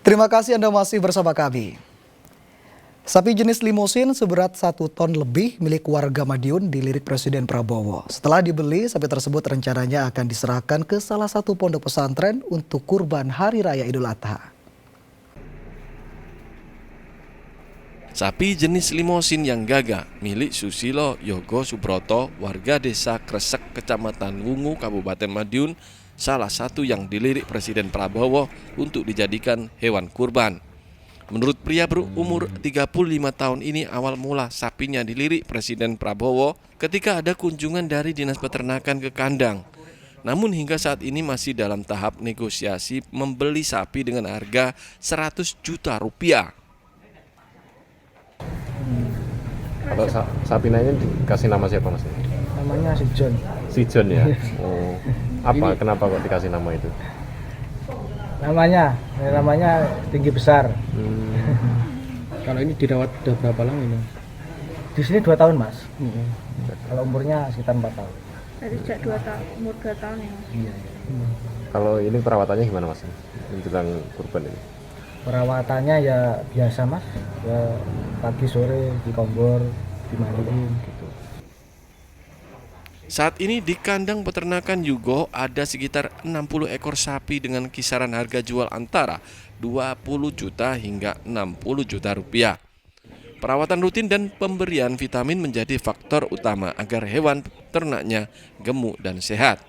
Terima kasih Anda masih bersama kami. Sapi jenis limusin seberat 1 ton lebih milik warga Madiun dilirik Presiden Prabowo. Setelah dibeli, sapi tersebut rencananya akan diserahkan ke salah satu pondok pesantren untuk kurban Hari Raya Idul Adha. Sapi jenis limusin yang gagah milik Susilo Yogo Subroto, warga desa Kresek, Kecamatan Wungu, Kabupaten Madiun, salah satu yang dilirik Presiden Prabowo untuk dijadikan hewan kurban. Menurut pria berumur 35 tahun ini, awal mula sapinya dilirik Presiden Prabowo ketika ada kunjungan dari Dinas Peternakan ke kandang. Namun hingga saat ini masih dalam tahap negosiasi membeli sapi dengan harga 100 juta rupiah. Kalau sapinya ini dikasih nama siapa mas? Namanya si John. Si John ya? Oh. Kenapa kok dikasih nama itu? Namanya tinggi besar. Kalau ini dirawat udah berapa lama ini? Di sini 2 tahun mas. Kalau umurnya sekitar 4 tahun. Dari sejak umur 2 tahun ya. Iya. Kalau ini perawatannya gimana mas? Menjelang kurban ini? Perawatannya ya biasa mas. Ya pagi sore dikombor, dimandiin gitu. Saat ini di kandang peternakan Yugo ada sekitar 60 ekor sapi dengan kisaran harga jual antara 20 juta hingga 60 juta rupiah. Perawatan rutin dan pemberian vitamin menjadi faktor utama agar hewan ternaknya gemuk dan sehat.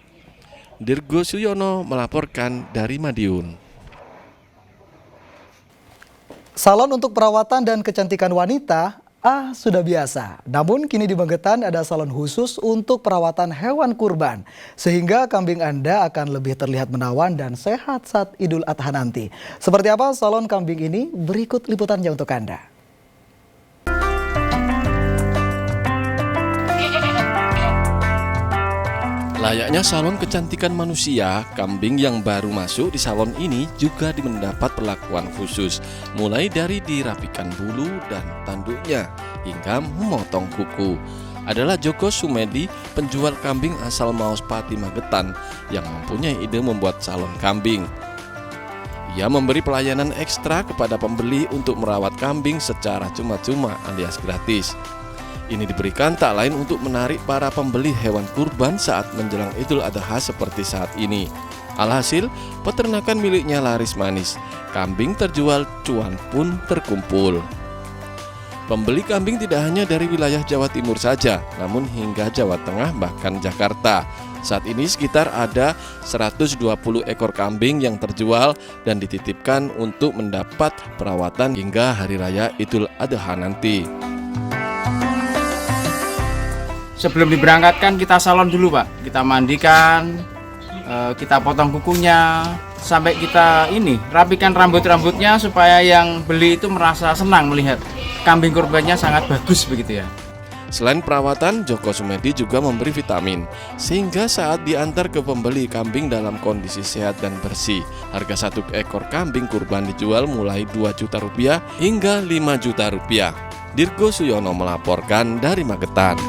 Dirgo Suyono melaporkan dari Madiun. Salon untuk perawatan dan kecantikan wanita sudah biasa. Namun kini di Magetan ada salon khusus untuk perawatan hewan kurban. Sehingga kambing Anda akan lebih terlihat menawan dan sehat saat Idul Adha nanti. Seperti apa salon kambing ini? Berikut liputannya untuk Anda. Layaknya salon kecantikan manusia, kambing yang baru masuk di salon ini juga mendapat perlakuan khusus, mulai dari dirapikan bulu dan tanduknya hingga memotong kuku. Adalah Joko Sumedi, penjual kambing asal Maus Pati Magetan, yang mempunyai ide membuat salon kambing. Ia memberi pelayanan ekstra kepada pembeli untuk merawat kambing secara cuma-cuma alias gratis. Ini diberikan tak lain untuk menarik para pembeli hewan kurban saat menjelang Idul Adha seperti saat ini. Alhasil, peternakan miliknya laris manis. Kambing terjual, cuan pun terkumpul. Pembeli kambing tidak hanya dari wilayah Jawa Timur saja, namun hingga Jawa Tengah bahkan Jakarta. Saat ini sekitar ada 120 ekor kambing yang terjual dan dititipkan untuk mendapat perawatan hingga Hari Raya Idul Adha nanti. Sebelum diberangkatkan kita salon dulu Pak, kita mandikan, kita potong kukunya, sampai kita rapikan rambut-rambutnya supaya yang beli itu merasa senang melihat kambing kurbannya sangat bagus begitu ya. Selain perawatan, Joko Sumedi juga memberi vitamin, sehingga saat diantar ke pembeli kambing dalam kondisi sehat dan bersih. Harga 1 ekor kambing kurban dijual mulai 2 juta rupiah hingga 5 juta rupiah. Dirgo Suyono melaporkan dari Magetan.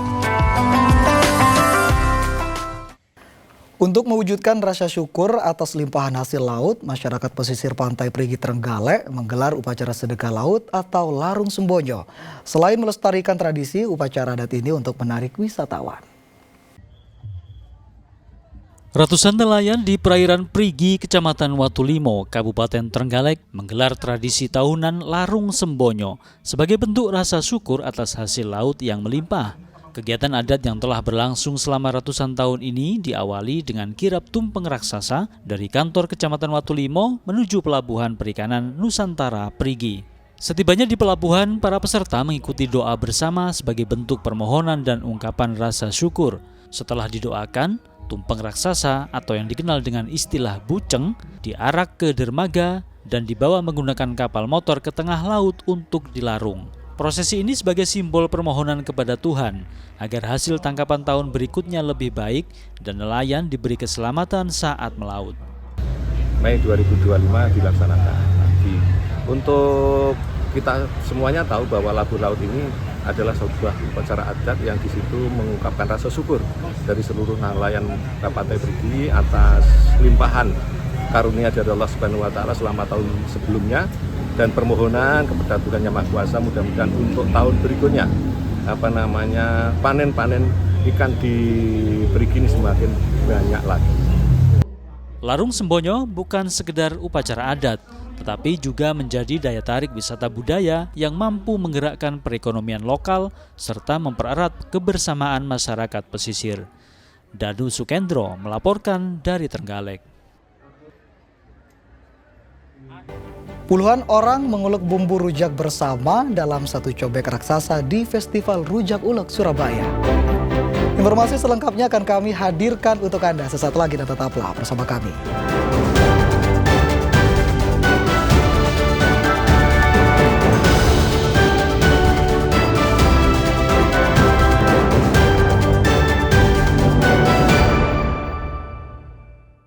Untuk mewujudkan rasa syukur atas limpahan hasil laut, masyarakat pesisir pantai Perigi Trenggalek menggelar upacara sedekah laut atau Larung Sembonyo. Selain melestarikan tradisi, upacara adat ini untuk menarik wisatawan. Ratusan nelayan di perairan Perigi, Kecamatan Watulimo, Kabupaten Trenggalek menggelar tradisi tahunan Larung Sembonyo sebagai bentuk rasa syukur atas hasil laut yang melimpah. Kegiatan adat yang telah berlangsung selama ratusan tahun ini diawali dengan kirap tumpeng raksasa dari kantor Kecamatan Watulimo menuju Pelabuhan Perikanan Nusantara Perigi. Setibanya di pelabuhan, para peserta mengikuti doa bersama sebagai bentuk permohonan dan ungkapan rasa syukur. Setelah didoakan, tumpeng raksasa atau yang dikenal dengan istilah buceng diarak ke dermaga dan dibawa menggunakan kapal motor ke tengah laut untuk dilarung. Prosesi ini sebagai simbol permohonan kepada Tuhan agar hasil tangkapan tahun berikutnya lebih baik dan nelayan diberi keselamatan saat melaut. Mei 2025 dilaksanakan lagi. Untuk kita semuanya tahu bahwa Labur Laut ini adalah sebuah upacara adat yang di situ mengungkapkan rasa syukur dari seluruh nelayan Pantai Perigi atas limpahan karunia dari Allah Subhanahu wa taala selama tahun sebelumnya, dan permohonan kepada Tuhan Yang Maha Kuasa mudah-mudahan untuk tahun berikutnya panen ikan di Perigi ini semakin banyak lagi. Larung Sembonyo bukan sekedar upacara adat, tetapi juga menjadi daya tarik wisata budaya yang mampu menggerakkan perekonomian lokal serta mempererat kebersamaan masyarakat pesisir. Danu Sukendro melaporkan dari Trenggalek. Puluhan orang mengulek bumbu rujak bersama dalam satu cobek raksasa di Festival Rujak Ulek Surabaya. Informasi selengkapnya akan kami hadirkan untuk Anda sesaat lagi dan tetaplah bersama kami.